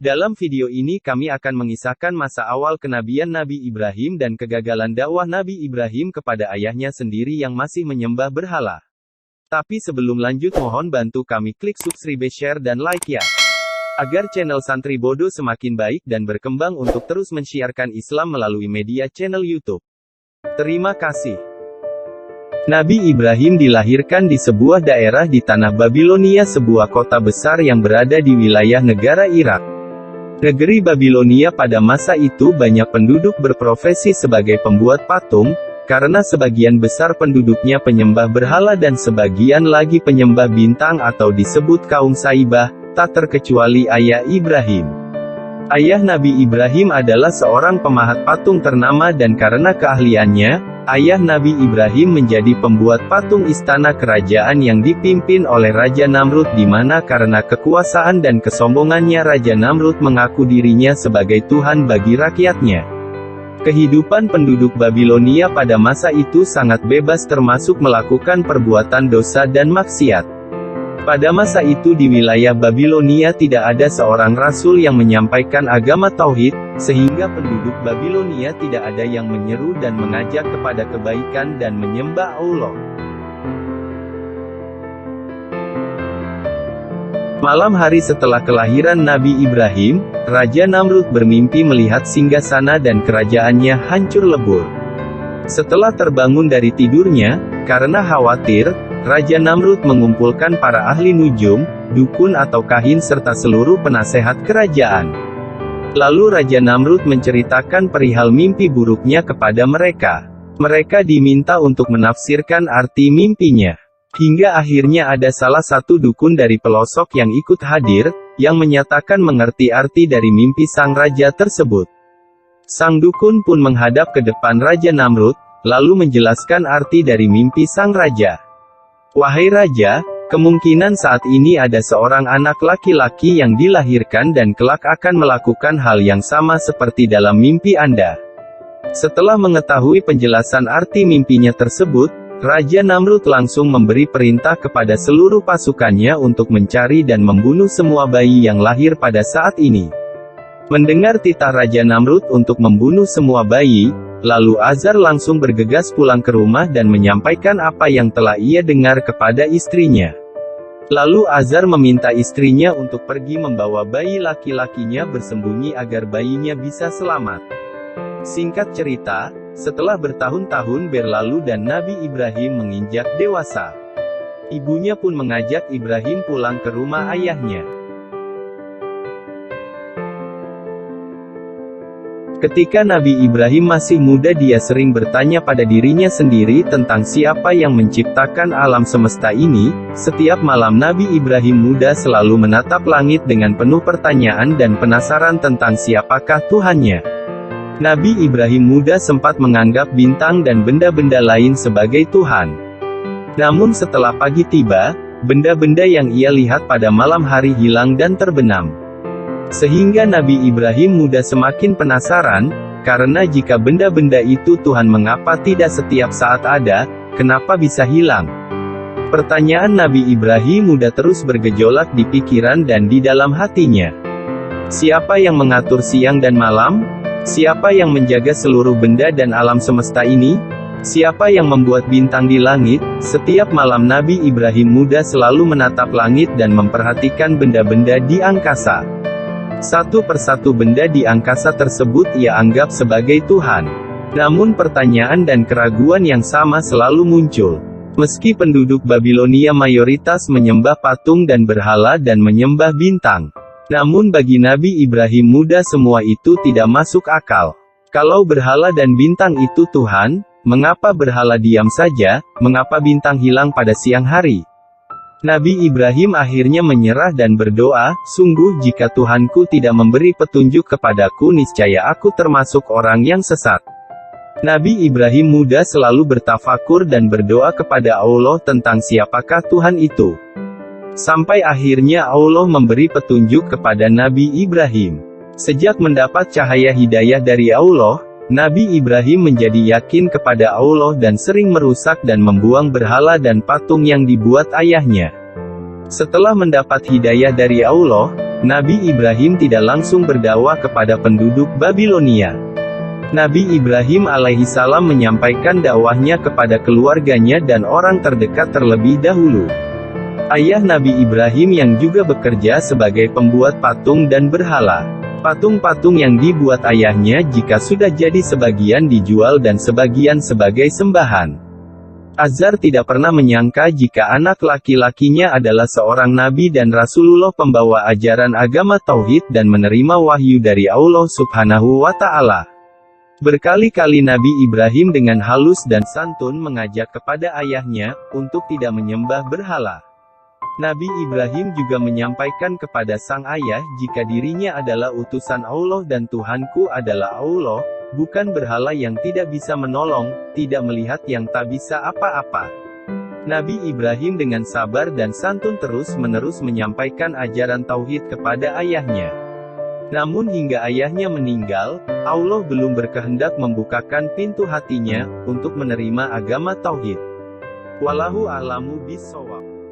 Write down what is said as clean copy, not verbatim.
Dalam video ini kami akan mengisahkan masa awal kenabian Nabi Ibrahim dan kegagalan dakwah Nabi Ibrahim kepada ayahnya sendiri yang masih menyembah berhala. Tapi sebelum lanjut mohon bantu kami klik subscribe, share dan like ya. Agar channel Santri Bodoh semakin baik dan berkembang untuk terus mensiarkan Islam melalui media channel YouTube. Terima kasih. Nabi Ibrahim dilahirkan di sebuah daerah di tanah Babilonia, sebuah kota besar yang berada di wilayah negara Irak. Negeri Babilonia pada masa itu banyak penduduk berprofesi sebagai pembuat patung, karena sebagian besar penduduknya penyembah berhala dan sebagian lagi penyembah bintang atau disebut kaum Saibah, tak terkecuali ayah Ibrahim. Ayah Nabi Ibrahim adalah seorang pemahat patung ternama dan karena keahliannya, ayah Nabi Ibrahim menjadi pembuat patung istana kerajaan yang dipimpin oleh Raja Namrud, di mana karena kekuasaan dan kesombongannya Raja Namrud mengaku dirinya sebagai Tuhan bagi rakyatnya. Kehidupan penduduk Babilonia pada masa itu sangat bebas termasuk melakukan perbuatan dosa dan maksiat. Pada masa itu di wilayah Babilonia tidak ada seorang rasul yang menyampaikan agama tauhid, sehingga penduduk Babilonia tidak ada yang menyeru dan mengajak kepada kebaikan dan menyembah Allah. Malam hari setelah kelahiran Nabi Ibrahim, Raja Namrud bermimpi melihat singgasana dan kerajaannya hancur lebur. Setelah terbangun dari tidurnya, karena khawatir, Raja Namrud mengumpulkan para ahli nujum, dukun atau kahin serta seluruh penasehat kerajaan. Lalu Raja Namrud menceritakan perihal mimpi buruknya kepada mereka. Mereka diminta untuk menafsirkan arti mimpinya. Hingga akhirnya ada salah satu dukun dari pelosok yang ikut hadir, yang menyatakan mengerti arti dari mimpi sang raja tersebut. Sang dukun pun menghadap ke depan Raja Namrud, lalu menjelaskan arti dari mimpi sang raja. Wahai Raja, kemungkinan saat ini ada seorang anak laki-laki yang dilahirkan dan kelak akan melakukan hal yang sama seperti dalam mimpi Anda. Setelah mengetahui penjelasan arti mimpinya tersebut, Raja Namrud langsung memberi perintah kepada seluruh pasukannya untuk mencari dan membunuh semua bayi yang lahir pada saat ini. Mendengar titah Raja Namrud untuk membunuh semua bayi, lalu Azar langsung bergegas pulang ke rumah dan menyampaikan apa yang telah ia dengar kepada istrinya. Lalu Azar meminta istrinya untuk pergi membawa bayi laki-lakinya bersembunyi agar bayinya bisa selamat. Singkat cerita, setelah bertahun-tahun berlalu dan Nabi Ibrahim menginjak dewasa, ibunya pun mengajak Ibrahim pulang ke rumah ayahnya. Ketika Nabi Ibrahim masih muda, dia sering bertanya pada dirinya sendiri tentang siapa yang menciptakan alam semesta ini. Setiap malam Nabi Ibrahim muda selalu menatap langit dengan penuh pertanyaan dan penasaran tentang siapakah Tuhannya. Nabi Ibrahim muda sempat menganggap bintang dan benda-benda lain sebagai Tuhan. Namun setelah pagi tiba, benda-benda yang ia lihat pada malam hari hilang dan terbenam. Sehingga Nabi Ibrahim muda semakin penasaran, karena jika benda-benda itu Tuhan, mengapa tidak setiap saat ada, kenapa bisa hilang? Pertanyaan Nabi Ibrahim muda terus bergejolak di pikiran dan di dalam hatinya. Siapa yang mengatur siang dan malam? Siapa yang menjaga seluruh benda dan alam semesta ini? Siapa yang membuat bintang di langit? Setiap malam Nabi Ibrahim muda selalu menatap langit dan memperhatikan benda-benda di angkasa. Satu persatu benda di angkasa tersebut ia anggap sebagai Tuhan. Namun pertanyaan dan keraguan yang sama selalu muncul. Meski penduduk Babilonia mayoritas menyembah patung dan berhala dan menyembah bintang, namun bagi Nabi Ibrahim muda semua itu tidak masuk akal. Kalau berhala dan bintang itu Tuhan, mengapa berhala diam saja, mengapa bintang hilang pada siang hari? Nabi Ibrahim akhirnya menyerah dan berdoa, sungguh jika Tuhanku tidak memberi petunjuk kepadaku, niscaya aku termasuk orang yang sesat. Nabi Ibrahim muda selalu bertafakur dan berdoa kepada Allah tentang siapakah Tuhan itu. Sampai akhirnya Allah memberi petunjuk kepada Nabi Ibrahim. Sejak mendapat cahaya hidayah dari Allah, Nabi Ibrahim menjadi yakin kepada Allah dan sering merusak dan membuang berhala dan patung yang dibuat ayahnya. Setelah mendapat hidayah dari Allah, Nabi Ibrahim tidak langsung berdakwah kepada penduduk Babilonia. Nabi Ibrahim alaihissalam menyampaikan dakwahnya kepada keluarganya dan orang terdekat terlebih dahulu. Ayah Nabi Ibrahim yang juga bekerja sebagai pembuat patung dan berhala. Patung-patung yang dibuat ayahnya jika sudah jadi sebagian dijual dan sebagian sebagai sembahan. Azar tidak pernah menyangka jika anak laki-lakinya adalah seorang nabi dan Rasulullah pembawa ajaran agama tauhid dan menerima wahyu dari Allah Subhanahu wa Ta'ala. Berkali-kali Nabi Ibrahim dengan halus dan santun mengajak kepada ayahnya untuk tidak menyembah berhala. Nabi Ibrahim juga menyampaikan kepada sang ayah jika dirinya adalah utusan Allah dan Tuhanku adalah Allah, bukan berhala yang tidak bisa menolong, tidak melihat yang tak bisa apa-apa. Nabi Ibrahim dengan sabar dan santun terus-menerus menyampaikan ajaran tauhid kepada ayahnya. Namun hingga ayahnya meninggal, Allah belum berkehendak membukakan pintu hatinya untuk menerima agama tauhid. Wallahu a'lamu bishawab.